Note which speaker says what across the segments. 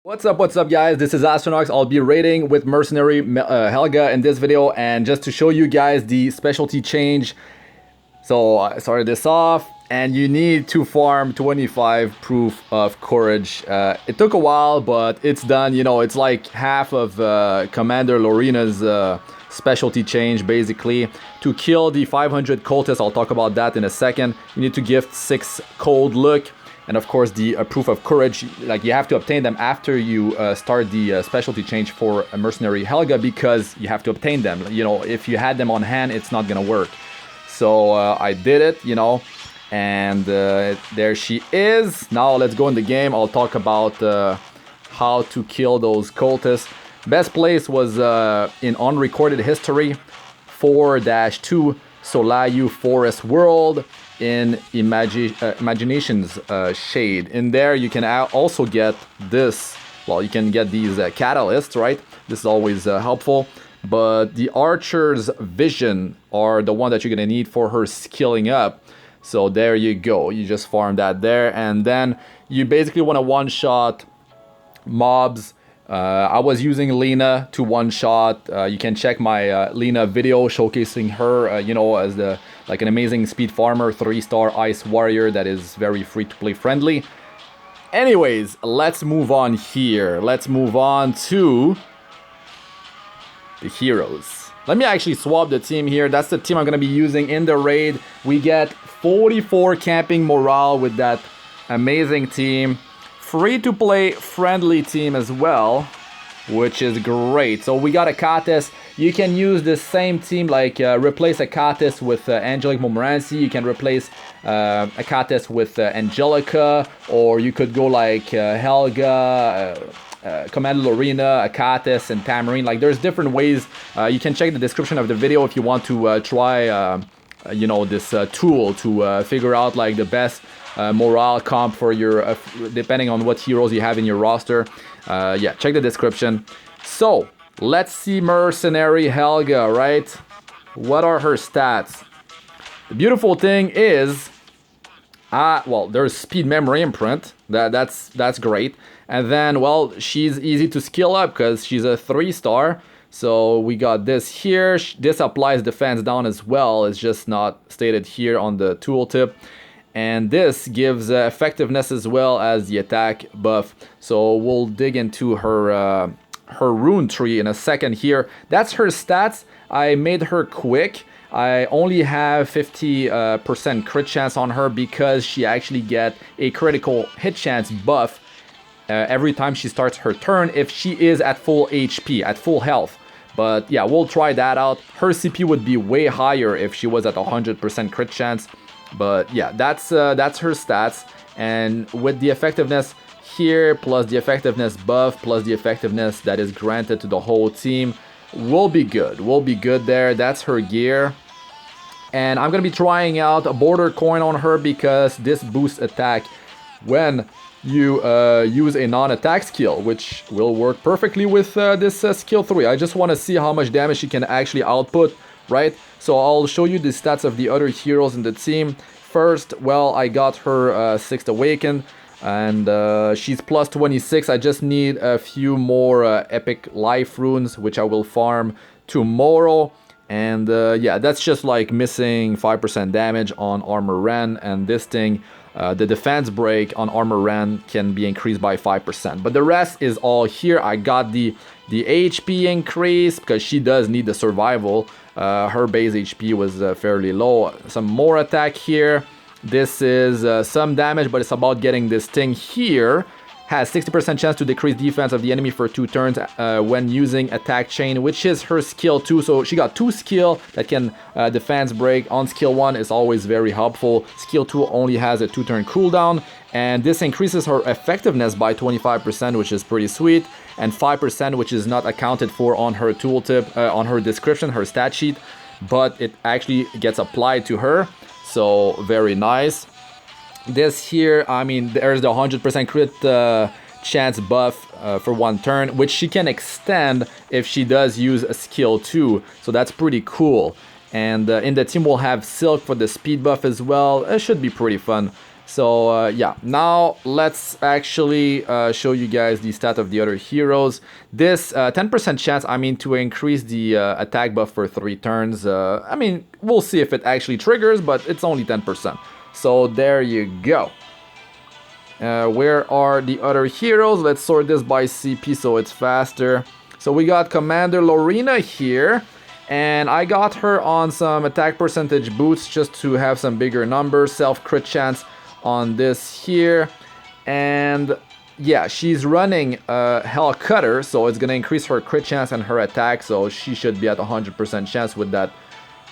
Speaker 1: What's up guys, this is Astranox. I'll be raiding with Mercenary Helga in this video, and just to show you guys the specialty change. So I started this off, and you need to farm 25 proof of courage. It took a while, but it's done. You know, it's like half of Commander Lorina's specialty change, basically. To kill the 500 cultists, I'll talk about that in a second, you need to gift 6 cold look. And of course, the proof of courage, like you have to obtain them after you start the specialty change for a Mercenary Helga, because you have to obtain them. You know, if you had them on hand, it's not gonna work. So I did it, you know, and there she is. Now let's go in the game. I'll talk about how to kill those cultists. Best place was in unrecorded history, 4-2 Solayu Forest World in Imagination's Shade. In there you can also get this, well, you can get these catalysts, right? This is always helpful, but the Archer's Vision are the one that you're gonna need for her skilling up. So there you go, you just farm that there, and then you basically want to one-shot mobs. I was using LENA to one-shot. You can check my LENA video showcasing her, you know, as like an amazing speed farmer, 3-star ice warrior that is very free-to-play friendly. Anyways, let's move on here. Let's move on to the heroes. Let me actually swap the team here. That's the team I'm going to be using in the raid. We get 44 camping morale with that amazing team. Free-to-play friendly team as well, which is great. So we got Achates. You can use the same team, like replace Achates with Angelica Montmorency. You can replace Achates with Angelica, or you could go like Helga, Commander Lorina, Achates, and Tamarine. Like, there's different ways. You can check the description of the video if you want to try you know, this tool to figure out like the best morale comp for your depending on what heroes you have in your roster. Yeah, check the description. So let's see Mercenary Helga, right? What are her stats? The beautiful thing is, well, there's speed, memory, imprint. That's great. And then, well, she's easy to skill up because she's a 3-star. So we got this here. This applies defense down as well. It's just not stated here on the tooltip. And this gives effectiveness as well as the attack buff. So we'll dig into her her rune tree in a second here. That's her stats. I made her quick. I only have 50% crit chance on her because she actually get a critical hit chance buff every time she starts her turn if she is at full HP, at full health. But yeah, we'll try that out. Her CP would be way higher if she was at 100% crit chance. But yeah, that's her stats. And with the effectiveness here, plus the effectiveness buff, plus the effectiveness that is granted to the whole team, we'll be good. We'll be good there. That's her gear. And I'm going to be trying out a border coin on her because this boosts attack when you use a non-attack skill, which will work perfectly with this skill 3. I just want to see how much damage she can actually output, right? So I'll show you the stats of the other heroes in the team. First, well, I got her 6th Awaken, and she's plus 26. I just need a few more epic life runes, which I will farm tomorrow. And yeah, that's just like missing 5% damage on Armor Ren, and this thing, the defense break on Armor Ren can be increased by 5%. But the rest is all here. I got the HP increase because she does need the survival. Her base HP was fairly low. Some more attack here. This is some damage, but it's about getting this thing here. Has 60% chance to decrease defense of the enemy for 2 turns when using attack chain, which is her skill 2. So she got 2 skill that can defense break. On skill 1 is always very helpful. Skill 2 only has a 2-turn cooldown, and this increases her effectiveness by 25%, which is pretty sweet, and 5%, which is not accounted for on her tooltip, on her description, her stat sheet, but it actually gets applied to her. So very nice. This here, I mean, there's the 100% crit chance buff for 1 turn, which she can extend if she does use a skill 2. So that's pretty cool. And in the team we'll have Silk for the speed buff as well. It should be pretty fun. So yeah, now let's actually show you guys the stat of the other heroes. This 10% chance, I mean, to increase the attack buff for 3 turns. I mean, we'll see if it actually triggers, but it's only 10%. So there you go. Where are the other heroes? Let's sort this by CP so it's faster. So we got Commander Lorina here. And I got her on some attack percentage boosts just to have some bigger numbers. Self-crit chance on this here. And yeah, she's running Hell Cutter, so it's gonna increase her crit chance and her attack, so she should be at 100% chance with that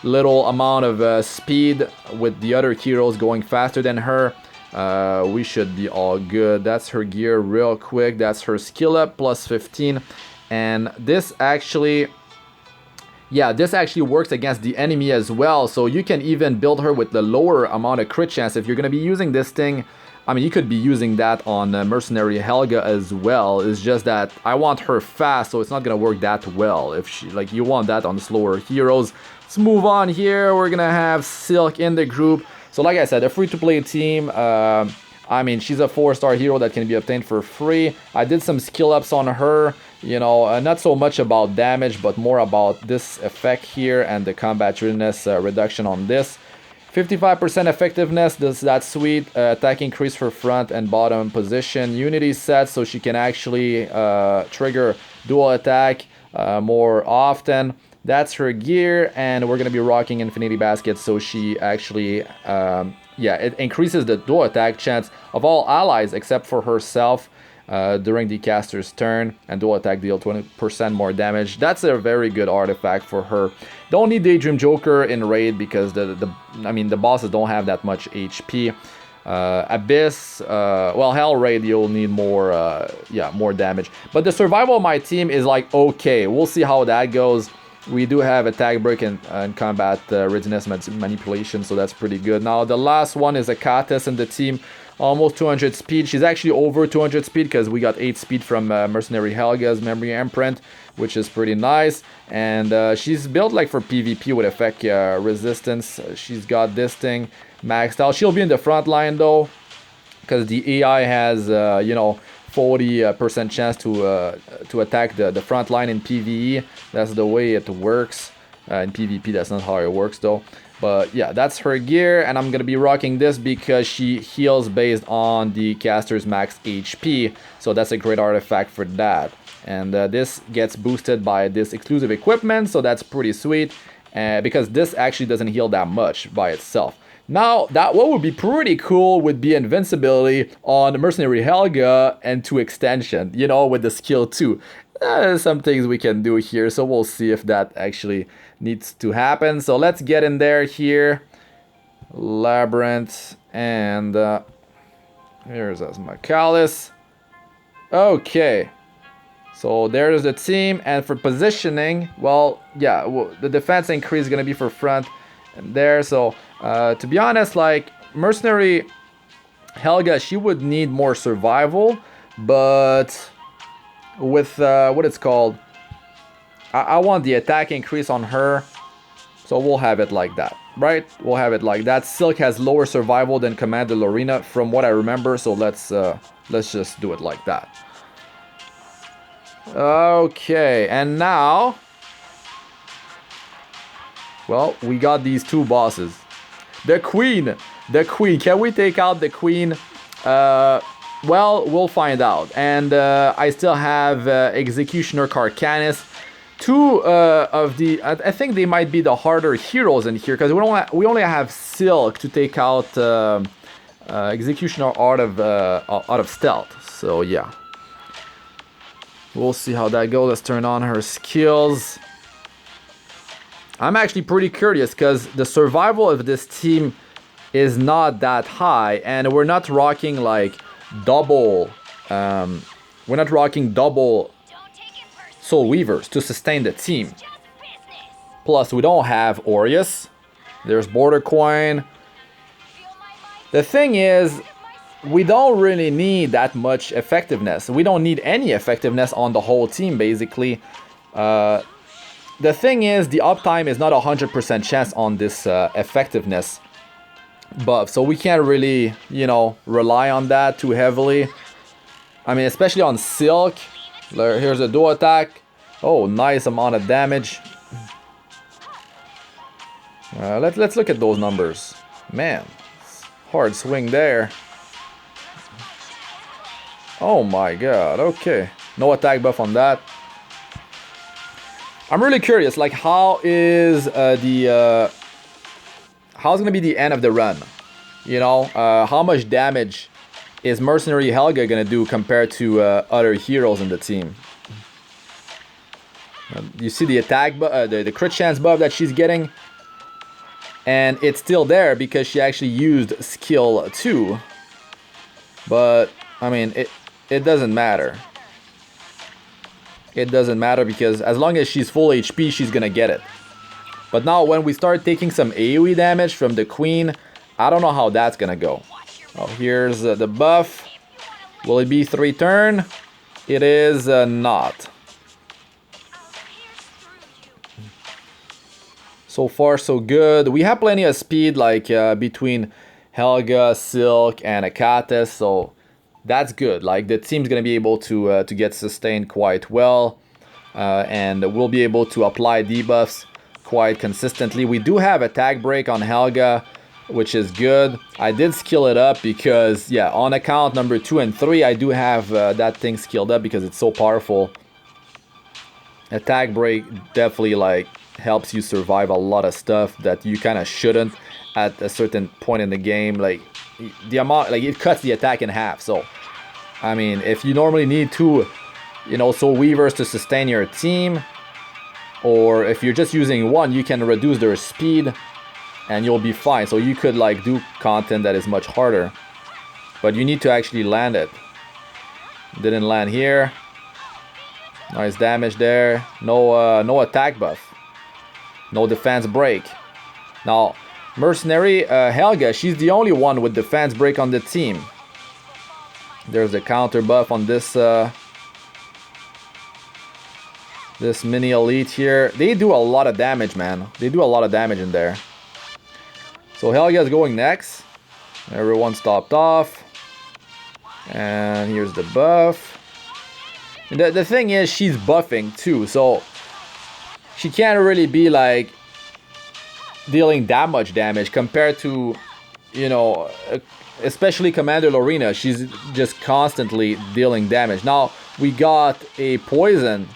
Speaker 1: little amount of speed. With the other heroes going faster than her, we should be all good. That's her gear real quick. That's her skill up plus 15. And this actually, yeah, this actually works against the enemy as well, so you can even build her with the lower amount of crit chance. If you're gonna be using this thing, I mean, you could be using that on Mercenary Helga as well. It's just that I want her fast, so it's not gonna work that well. If she, like, you want that on the slower heroes. Let's move on here. We're gonna have Silk in the group. So like I said, a free-to-play team. I mean, she's a 4-star hero that can be obtained for free. I did some skill ups on her, you know, not so much about damage, but more about this effect here and the combat readiness reduction on this. 55% effectiveness, that's sweet. Attack increase for front and bottom position. Unity set, so she can actually trigger dual attack more often. That's her gear, and we're gonna be rocking Infinity Basket, so she actually yeah, it increases the dual attack chance of all allies except for herself during the caster's turn, and dual attack deal 20% more damage. That's a very good artifact for her. Don't need Daydream Joker in raid because I mean, the bosses don't have that much HP. Abyss, well, Hell Raid, you'll need more, yeah, more damage. But the survival of my team is like okay. We'll see how that goes. We do have attack break and combat readiness manipulation, so that's pretty good. Now the last one is Achates in the team, almost 200 speed. She's actually over 200 speed because we got 8 speed from Mercenary Helga's memory imprint, which is pretty nice. And she's built like for PvP with effect resistance. She's got this thing maxed out. She'll be in the front line though, because the AI has you know, 40% chance to attack the front line in PVE. That's the way it works. In PvP, that's not how it works though. But yeah, that's her gear, and I'm gonna be rocking this because she heals based on the caster's max HP. So that's a great artifact for that. And this gets boosted by this exclusive equipment, so that's pretty sweet. Because this actually doesn't heal that much by itself. Now, what would be pretty cool would be invincibility on Mercenary Helga and 2 extension, you know, with the skill 2. Some things we can do here, so we'll see if that actually needs to happen. So let's get in there here. Labyrinth, and here's Azmakalis. Okay. So there's the team, and for positioning, well, yeah, the defense increase is going to be for front and there. So to be honest, like Mercenary Helga, she would need more survival, but with what it's called, I want the attack increase on her, so we'll have it like that, right? We'll have it like that. Silk has lower survival than Commander Lorina from what I remember, so let's just do it like that. Okay, and now, well, we got these 2 bosses. The Queen! Can we take out the Queen? Well, we'll find out. And I still have Executioner Karkanis. 2 of the, I think they might be the harder heroes in here, because we only have Silk to take out Executioner out of stealth. So yeah, we'll see how that goes. Let's turn on her skills. I'm actually pretty curious because the survival of this team is not that high, and we're not rocking like double. We're not rocking double Soul Weavers to sustain the team. Plus, we don't have Aureus. There's Border Coin. The thing is, we don't really need that much effectiveness. We don't need any effectiveness on the whole team, basically. The thing is, the uptime is not 100% chance on this effectiveness. buff, so we can't really, you know, rely on that too heavily. I mean, especially on Silk. Here's a dual attack. Oh, nice amount of damage. Let's look at those numbers. Man, hard swing there. Oh my god, okay. No attack buff on that. I'm really curious, like, how is how's gonna be the end of the run? You know, how much damage is Mercenary Helga gonna do compared to other heroes in the team? You see the attack, the crit chance buff that she's getting, and it's still there because she actually used skill 2. But I mean, it doesn't matter. It doesn't matter because as long as she's full HP, she's gonna get it. But now when we start taking some AoE damage from the Queen, I don't know how that's gonna go. Oh, here's the buff. Will it be 3 turn? It is not. So far so good. We have plenty of speed, like between Helga, Silk, and Achates, so that's good. Like, the team's gonna be able to get sustained quite well, and we'll be able to apply debuffs quite consistently. We do have attack break on Helga, which is good. I did skill it up because, yeah, on account number 2 and 3, I do have that thing skilled up because it's so powerful. Attack break definitely, like, helps you survive a lot of stuff that you kind of shouldn't at a certain point in the game. Like, the amount, like, it cuts the attack in half. So I mean, if you normally need 2, you know, soul weavers to sustain your team, or if you're just using 1, you can reduce their speed and you'll be fine. So you could, like, do content that is much harder, but you need to actually land it. Didn't land here. Nice damage there. No attack buff. No defense break. Now, Mercenary Helga, she's the only one with defense break on the team. There's a counter buff on this this mini elite here. They do a lot of damage, man. They do a lot of damage in there. So Helga is going next. Everyone stopped off. And here's the buff. And the thing is, she's buffing too, so she can't really be, like, dealing that much damage compared to, you know, especially Commander Lorina. She's just constantly dealing damage. Now we got a poison.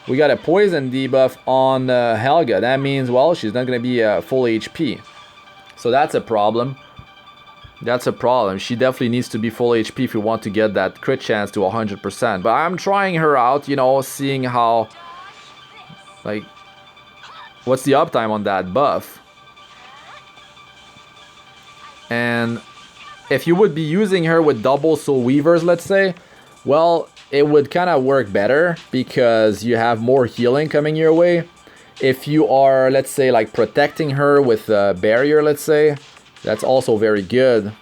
Speaker 1: We got a poison debuff on Helga. That means, well, she's not gonna be full HP. So that's a problem. That's a problem. She definitely needs to be full HP if you want to get that crit chance to 100%. But I'm trying her out, you know, seeing how, like, what's the uptime on that buff. And if you would be using her with double soul weavers, let's say, well, it would kind of work better because you have more healing coming your way. If you are, let's say, like, protecting her with a barrier, let's say, that's also very good.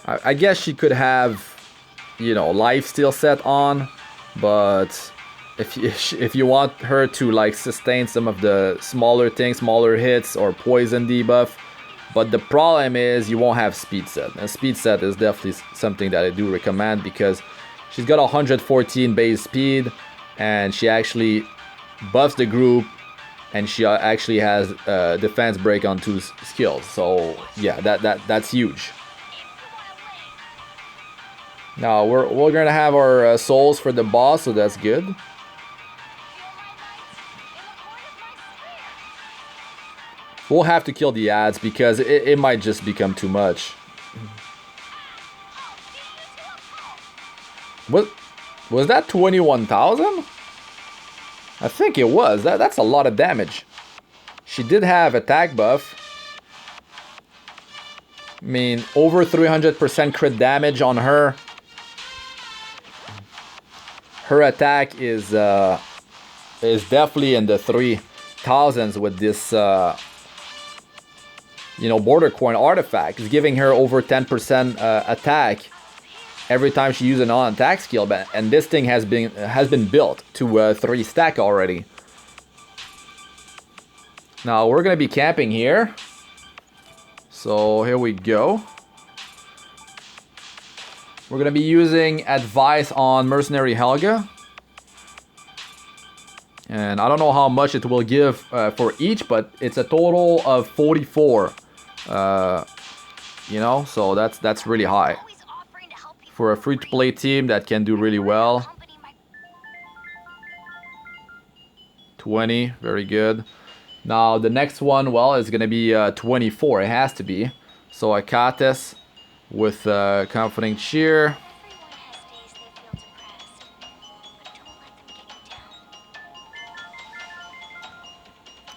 Speaker 1: I guess she could have, you know, lifesteal set on, but if you want her to, like, sustain some of the smaller things, smaller hits or poison debuff, but the problem is you won't have speed set. And speed set is definitely something that I do recommend because she's got 114 base speed and she actually buffs the group, and she actually has defense break on 2 skills. So yeah, that's huge. Now we're gonna have our souls for the boss, so that's good. We'll have to kill the ads because it might just become too much. What was that? 21,000? I think it was. That's a lot of damage. She did have attack buff. I mean, over 300% crit damage on her. Her attack is definitely in the 3,000s with this, you know, border coin artifact. It's giving her over 10% attack every time she uses an on-attack skill, and this thing has been built to 3 stack already. Now we're gonna be camping here. So here we go. We're gonna be using advice on Mercenary Helga. And I don't know how much it will give for each, but it's a total of 44. You know, so that's really high. For a free-to-play team that can do really well. 20, very good. Now the next one, well, is gonna be 24. It has to be. So Achates with Comforting Cheer.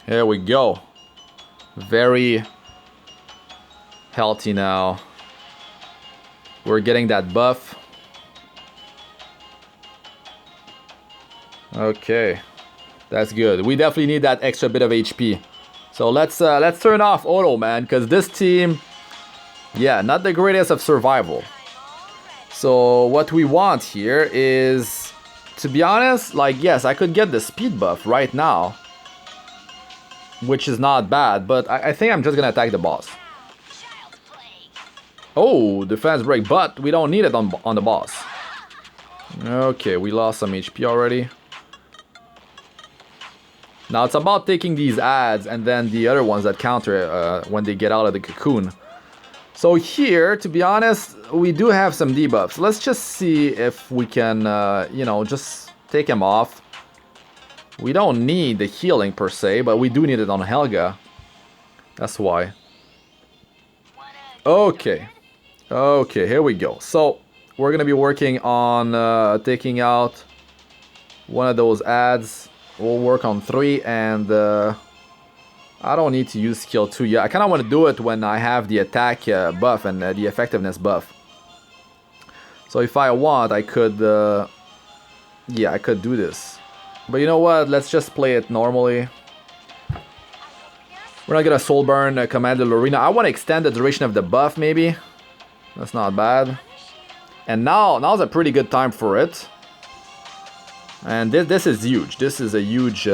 Speaker 1: Here we go. Very healthy now. We're getting that buff. Okay, that's good. We definitely need that extra bit of HP. So let's turn off auto, man, because this team, yeah, not the greatest of survival. So what we want here is, to be honest, like, yes, I could get the speed buff right now, which is not bad, but I think I'm just gonna attack the boss. Oh, defense break, but we don't need it on the boss. Okay, we lost some HP already. Now it's about taking these adds and then the other ones that counter when they get out of the cocoon. So here, to be honest, we do have some debuffs. Let's just see if we can, you know, just take him off. We don't need the healing per se, but we do need it on Helga. That's why. Okay. Okay, here we go. So we're gonna be working on taking out one of those adds. We'll work on 3, and I don't need to use skill 2 yet. I kind of want to do it when I have the attack buff and the effectiveness buff. So if I want, I could, yeah, I could do this. But you know what? Let's just play it normally. We're not gonna soul burn Commander Lorina. I want to extend the duration of the buff, maybe. That's not bad. And now's a pretty good time for it. And this is huge. This is a huge,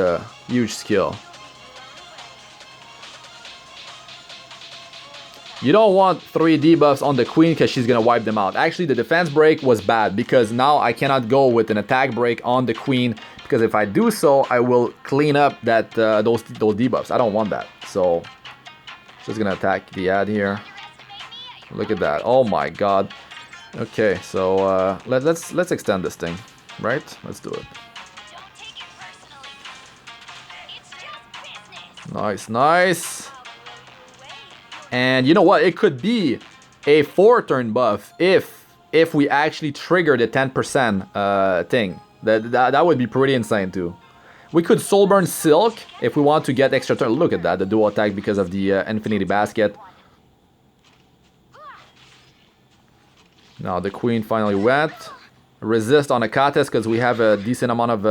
Speaker 1: huge skill. You don't want 3 debuffs on the queen because she's gonna wipe them out. Actually, the defense break was bad because now I cannot go with an attack break on the queen, because if I do so, I will clean up that those debuffs. I don't want that. So just gonna attack the ad here. Look at that. Oh my god. Okay, so let's extend this thing, right? Let's do it. Nice, nice. And you know what? It could be a 4-turn buff if we actually trigger the 10% thing. That would be pretty insane too. We could Soulburn Silk if we want to get extra turn. Look at that, the dual attack because of the Infinity Basket. Now the queen finally went. Resist on Achates because we have a decent amount of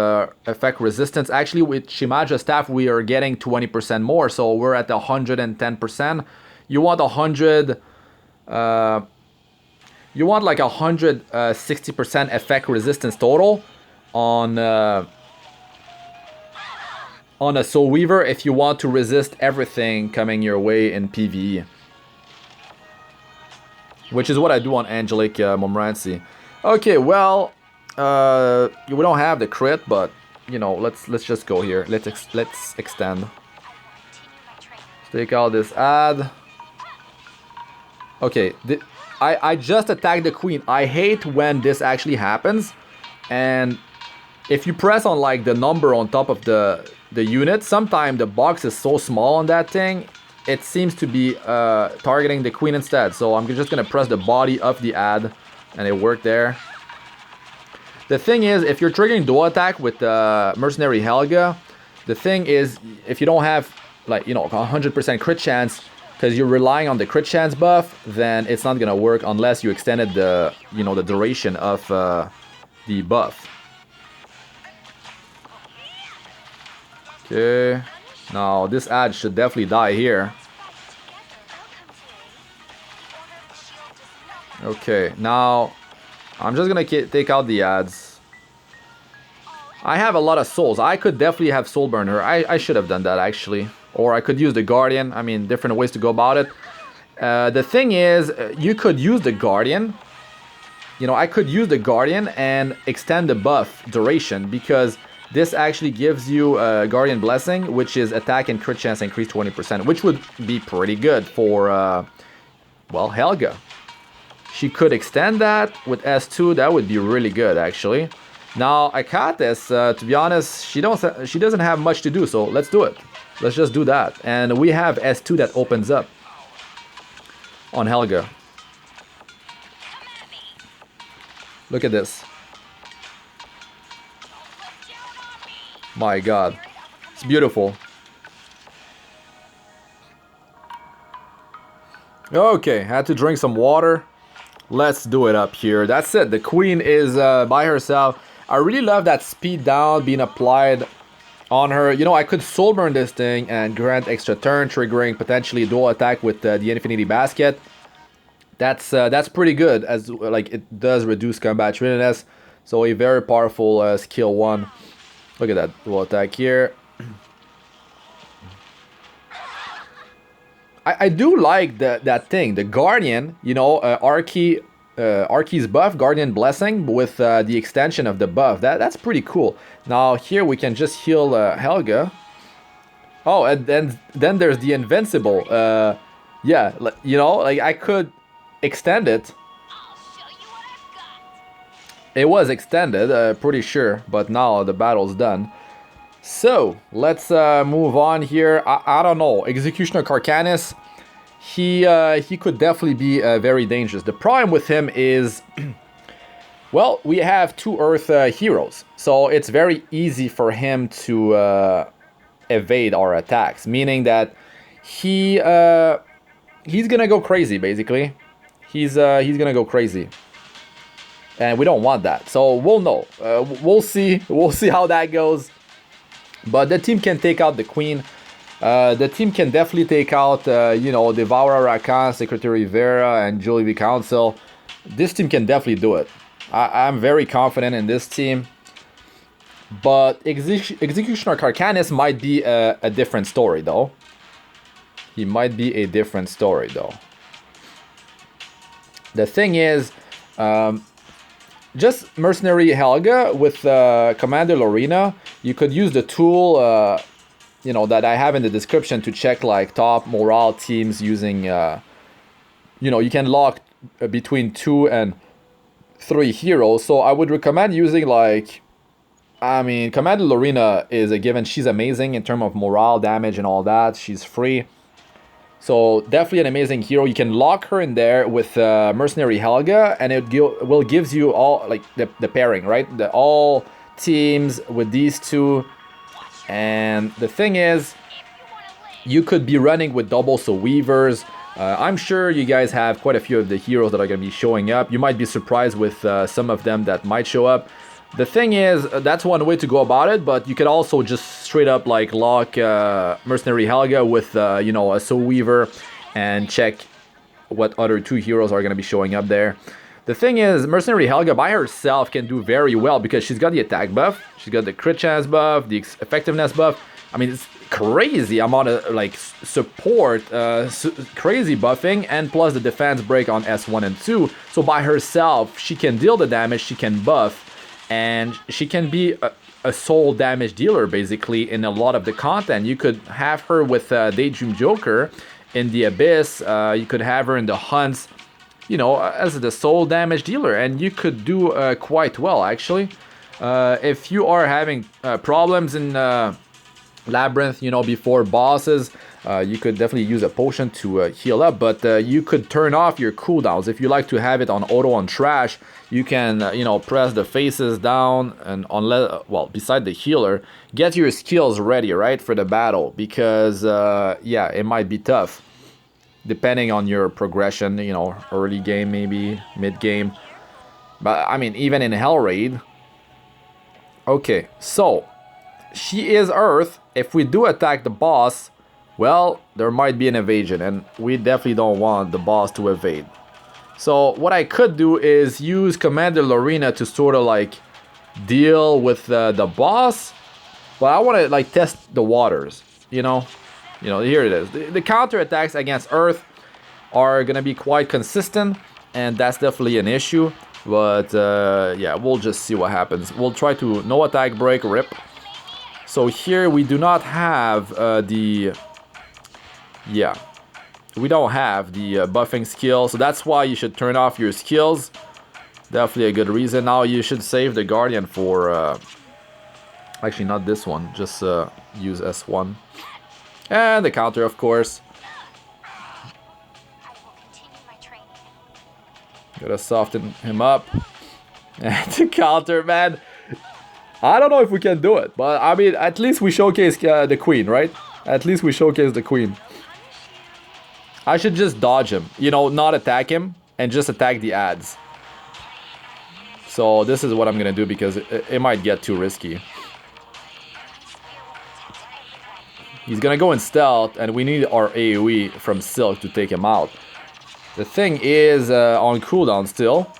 Speaker 1: effect resistance. Actually, with Shimaja Staff, we are getting 20% more, so we're at 110%. You want 100. You want like 160% effect resistance total on a Soul Weaver if you want to resist everything coming your way in PVE. Which is what I do on Angelica Montmorency. Okay, well, we don't have the crit, but you know, let's just go here. Let's extend. Let's take out this ad. Okay, I just attacked the queen. I hate when this actually happens, and if you press on like the number on top of the unit, sometimes the box is so small on that thing. It seems to be targeting the queen instead. So I'm just gonna press the body of the ad, and it worked there. The thing is, if you're triggering dual attack with Mercenary Helga, the thing is, if you don't have like, you know, 100% crit chance, because you're relying on the crit chance buff, then it's not gonna work unless you extended the, you know, the duration of the buff. Okay. Now, this ad should definitely die here. Okay, now I'm just gonna take out the ads. I have a lot of souls. I could definitely have soul burn her. I should have done that actually. Or I could use the Guardian. I mean, different ways to go about it. The thing is, you could use the Guardian. You know, I could use the Guardian and extend the buff duration because this actually gives you a Guardian Blessing, which is attack and crit chance increased 20%, which would be pretty good for, well, Helga. She could extend that with S2. That would be really good, actually. Now, Achates, to be honest, she doesn't have much to do, so let's do it. Let's just do that. And we have S2 that opens up on Helga. Look at this. My god. It's beautiful. Okay, had to drink some water. Let's do it up here. That's it. The queen is by herself. I really love that speed down being applied on her. You know, I could soul burn this thing and grant extra turn, triggering potentially dual attack with the Infinity Basket. That's pretty good, as like it does reduce combat readiness. So a very powerful skill 1. Look at that dual attack here. I do like that thing, the Guardian, you know, Archie's buff, Guardian Blessing, with the extension of the buff. That's pretty cool. Now here we can just heal Helga. Oh, and then there's the Invincible. Yeah, you know, like I could extend it. It was extended, pretty sure, but now the battle's done. So, let's move on here. I don't know. Executioner Karkanis, he could definitely be very dangerous. The problem with him is, well, we have 2 Earth heroes. So, it's very easy for him to evade our attacks. Meaning that he's gonna go crazy, basically. He's gonna go crazy. And we don't want that. So, we'll know. We'll see. We'll see how that goes. But the team can take out the queen. The team can definitely take out, you know, Devourer, Arahakan, Secretary Vera, and Julie Council. This team can definitely do it. I'm very confident in this team. But Executioner Karkanis might be a different story, though. He might be a different story, though. The thing is, just Mercenary Helga with Commander Lorina. You could use the tool, you know, that I have in the description to check like top morale teams using, you know, you can lock between 2 and 3 heroes. So I would recommend using like, I mean, Commander Lorina is a given. She's amazing in terms of morale, damage, and all that. She's free. So definitely an amazing hero. You can lock her in there with Mercenary Helga, and it will gives you all like the pairing, right? All teams with these 2. And the thing is, you could be running with double, so Weavers. I'm sure you guys have quite a few of the heroes that are going to be showing up. You might be surprised with some of them that might show up. The thing is, that's one way to go about it, but you could also just straight up like lock Mercenary Helga with, you know, a Soul Weaver and check what other 2 heroes are going to be showing up there. The thing is, Mercenary Helga by herself can do very well because she's got the attack buff, she's got the crit chance buff, the effectiveness buff. I mean, it's crazy amount of like support, crazy buffing, and plus the defense break on S1 and 2. So by herself, she can deal the damage, she can buff. And she can be a soul damage dealer, basically, in a lot of the content. You could have her with Daydream Joker in the Abyss. You could have her in the Hunts, you know, as the soul damage dealer. And you could do quite well, actually. If you are having problems in Labyrinth, you know, before bosses, you could definitely use a potion to heal up. But you could turn off your cooldowns. If you like to have it on auto on trash, you can, you know, press the faces down and well, beside the healer, get your skills ready, right, for the battle. Because, yeah, it might be tough. Depending on your progression, you know, early game maybe, mid game. But, I mean, even in Hell Raid. Okay, so, she is Earth. If we do attack the boss, well, there might be an evasion. And we definitely don't want the boss to evade. So what I could do is use Commander Lorina to sort of like deal with the boss, but I want to like test the waters, you know. Here it is. The counter attacks against Earth are gonna be quite consistent, and that's definitely an issue. But yeah, we'll just see what happens. We'll try to no attack break, rip. So here we do not have we don't have the buffing skill, so that's why you should turn off your skills. Definitely a good reason. Now you should save the Guardian for actually not this one, just use S1 and the counter, of course. Gotta soften him up. And the counter, man. I don't know if we can do it, but I mean, at least we showcase the queen, right? At least we showcase the queen. I should just dodge him, you know, not attack him, and just attack the ads. So this is what I'm gonna do because it might get too risky. He's gonna go in stealth, and we need our AoE from Silk to take him out. The thing is on cooldown still.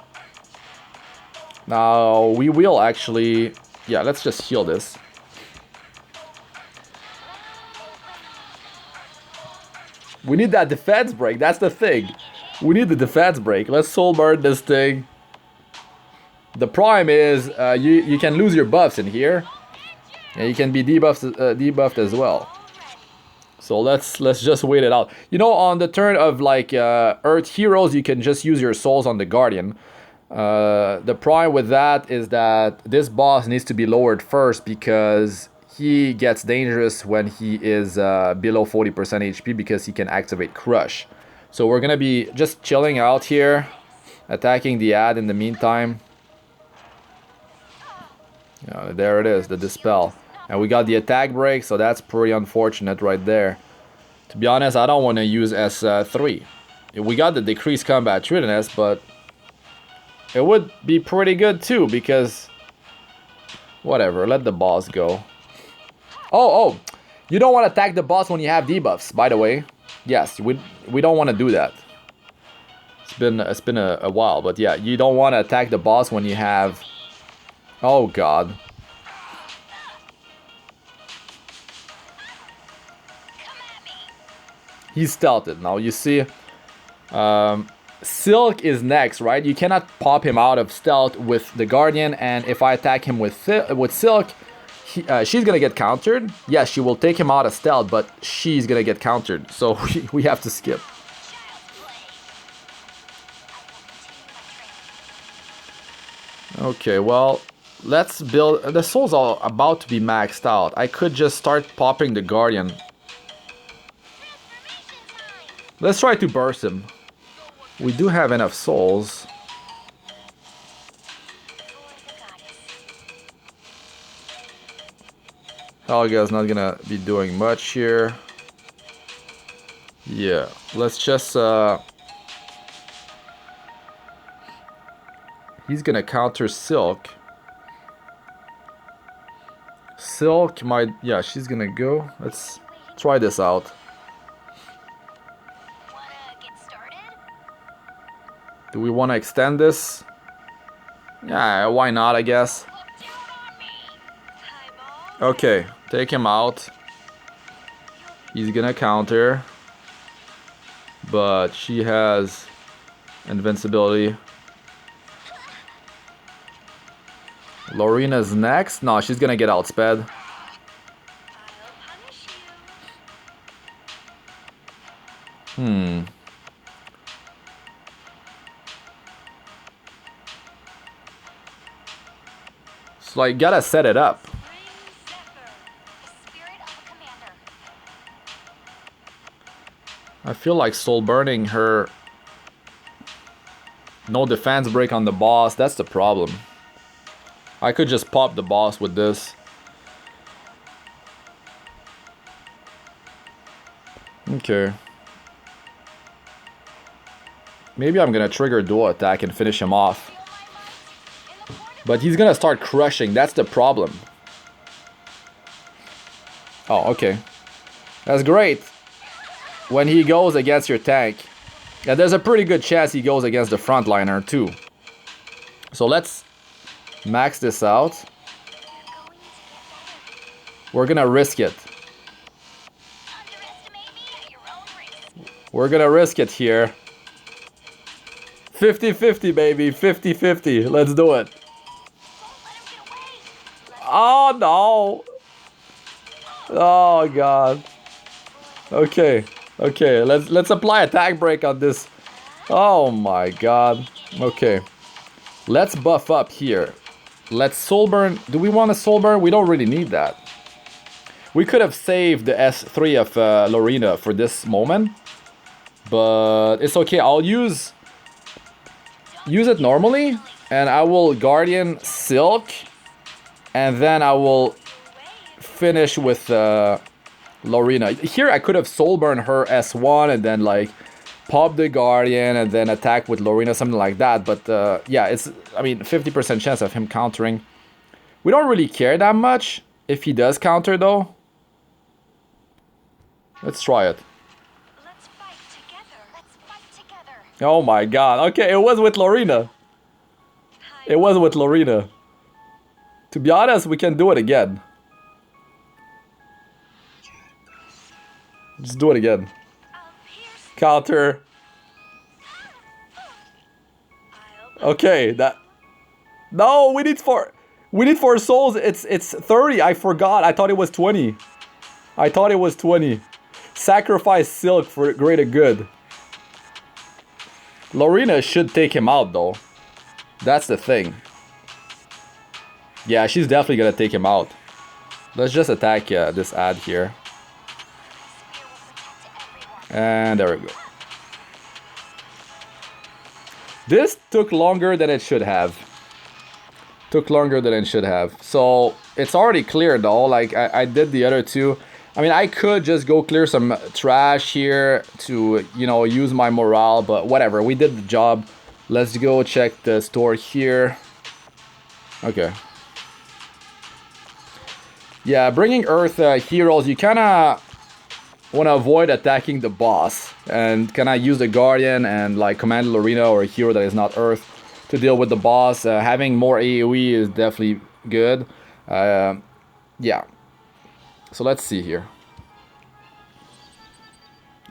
Speaker 1: Now we will actually, yeah, let's just heal this. We need that defense break, that's the thing. We need the defense break. Let's soul burn this thing. The prime is you can lose your buffs in here, and you can be debuffed as well. So let's just wait it out. You know, on the turn of like Earth Heroes, you can just use your souls on the Guardian. The problem with that is that this boss needs to be lowered first because he gets dangerous when he is below 40% HP because he can activate Crush. So we're gonna be just chilling out here, attacking the ad in the meantime. There it is, the Dispel. And we got the attack break, so that's pretty unfortunate right there. To be honest, I don't want to use S3. We got the decreased combat readiness, but it would be pretty good too, because whatever, let the boss go. Oh, you don't want to attack the boss when you have debuffs, by the way. Yes, we don't want to do that. It's been a while, but yeah, you don't want to attack the boss when you have... Oh god. He's stealthed now, you see. Silk is next, right? You cannot pop him out of stealth with the Guardian, and if I attack him with Silk, she's gonna get countered. Yes, she will take him out of stealth, but she's gonna get countered, so we have to skip. Okay, well, let's build... The souls are about to be maxed out. I could just start popping the Guardian. Let's try to burst him. We do have enough souls. Helga's not gonna be doing much here. Yeah, let's just... He's gonna counter Silk. Silk might... Yeah, she's gonna go. Let's try this out. Do we want to extend this? Yeah, why not, I guess. Okay, take him out. He's gonna counter. But she has invincibility. Lorina's next. No, she's gonna get outsped. So like, gotta set it up. I feel like soul burning her. No defense break on the boss. That's the problem. I could just pop the boss with this. Okay. Maybe I'm gonna trigger dual attack and finish him off. But he's gonna start crushing, that's the problem. Oh, okay. That's great. When he goes against your tank, Yeah, there's a pretty good chance he goes against the frontliner too. So let's max this out. We're gonna risk it. We're gonna risk it here. 50-50, baby. 50-50. Let's do it. Oh, no. Oh, God. Okay. Okay. Let's apply attack break on this. Oh, my God. Okay. Let's buff up here. Let's soul burn. Do we want a soul burn? We don't really need that. We could have saved the S3 of Lorina for this moment. But it's okay. I'll use it normally. And I will Guardian Silk. And then I will finish with Lorina. Here I could have soul burn her S1 and then like pop the Guardian and then attack with Lorina, something like that. But yeah, it's, I mean, 50% chance of him countering. We don't really care that much if he does counter though. Let's try it.
Speaker 2: Let's fight together. Let's fight together.
Speaker 1: Oh my God. Okay, it was with Lorina. It was with Lorina. To be honest, we can do it again. Just do it again. Counter. Okay, that. No, we need four souls. It's 30. I forgot. I thought it was 20. I thought it was 20. Sacrifice Silk for greater good. Lorina should take him out though. That's the thing. Yeah, she's definitely gonna take him out. Let's just attack this ad here. And there we go. This took longer than it should have. Took longer than it should have. So it's already clear though. Like I did the other two. I mean, I could just go clear some trash here to, you know, use my morale, but whatever. We did the job. Let's go check the store here. Okay. Yeah, bringing Earth heroes, you kind of want to avoid attacking the boss and kind of use the Guardian and like command Lorina or a hero that is not Earth to deal with the boss. Having more AoE is definitely good. Yeah. So let's see here.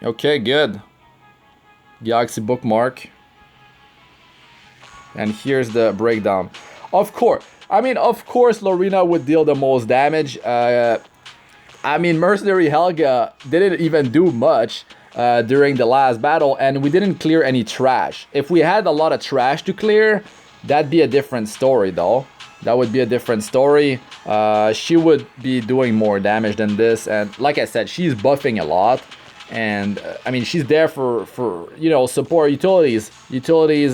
Speaker 1: Okay, good. Galaxy bookmark. And here's the breakdown. Of course. I mean, of course, Lorina would deal the most damage. I mean, Mercenary Helga didn't even do much during the last battle, and we didn't clear any trash. If we had a lot of trash to clear, that'd be a different story, though. That would be a different story. She would be doing more damage than this, and like I said, she's buffing a lot. And I mean, she's there for you know, support utilities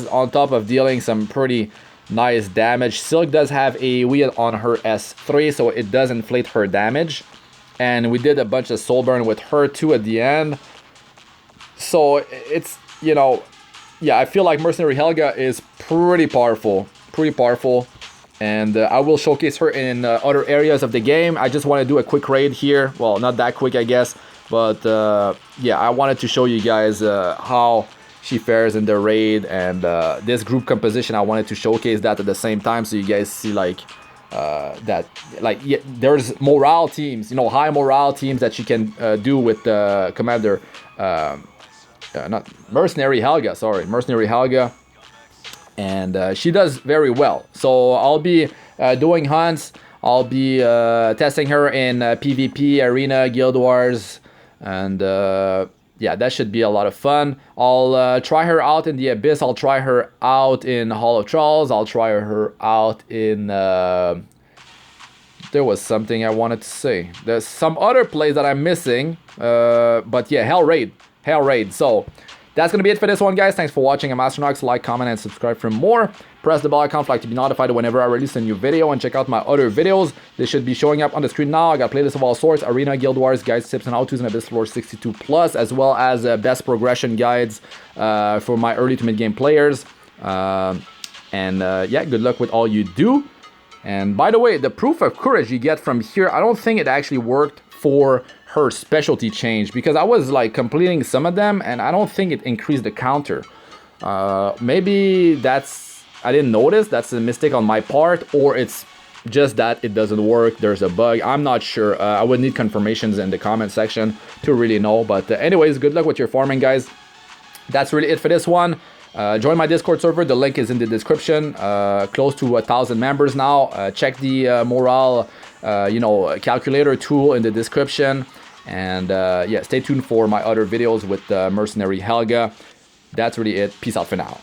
Speaker 1: on top of dealing some pretty nice damage. Silk does have AoE on her S3, so it does inflate her damage. And we did a bunch of soul burn with her too at the end. So it's, you know, yeah, I feel like Mercenary Helga is pretty powerful. And I will showcase her in other areas of the game. I just want to do a quick raid here. Well, not that quick, I guess. But yeah, I wanted to show you guys how she fares in the raid. And this group composition, I wanted to showcase that at the same time. So you guys see like that, like, yeah, there's morale teams, you know, high morale teams that you can do with Commander, not Mercenary Helga, sorry, Mercenary Helga. And she does very well. So I'll be doing hunts. I'll be testing her in PvP, Arena, Guild Wars, and yeah, that should be a lot of fun. I'll try her out in the Abyss. I'll try her out in Hall of Trolls. I'll try her out in... there was something I wanted to say. There's some other plays that I'm missing. But yeah, Hell Raid. So that's going to be it for this one, guys. Thanks for watching. I'm Astranox. Like, comment, and subscribe for more. Press the bell icon for to be notified whenever I release a new video. And check out my other videos. They should be showing up on the screen now. I got playlists of all sorts. Arena, Guild Wars, guides, tips, and how-tos, and Abyss Lore 62+, as well as best progression guides for my early to mid-game players. Yeah, good luck with all you do. And by the way, the proof of courage you get from here, I don't think it actually worked for her specialty change, because I was like completing some of them and I don't think it increased the counter. Maybe that's, I didn't notice, that's a mistake on my part, or it's just that it doesn't work, there's a bug, I'm not sure. I would need confirmations in the comment section to really know. But anyways, good luck with your farming, guys. That's really it for this one. Join my Discord server, the link is in the description. Close to 1,000 members now. Check the morale calculator tool in the description. And yeah, stay tuned for my other videos with Mercenary Helga. That's really it. Peace out for now.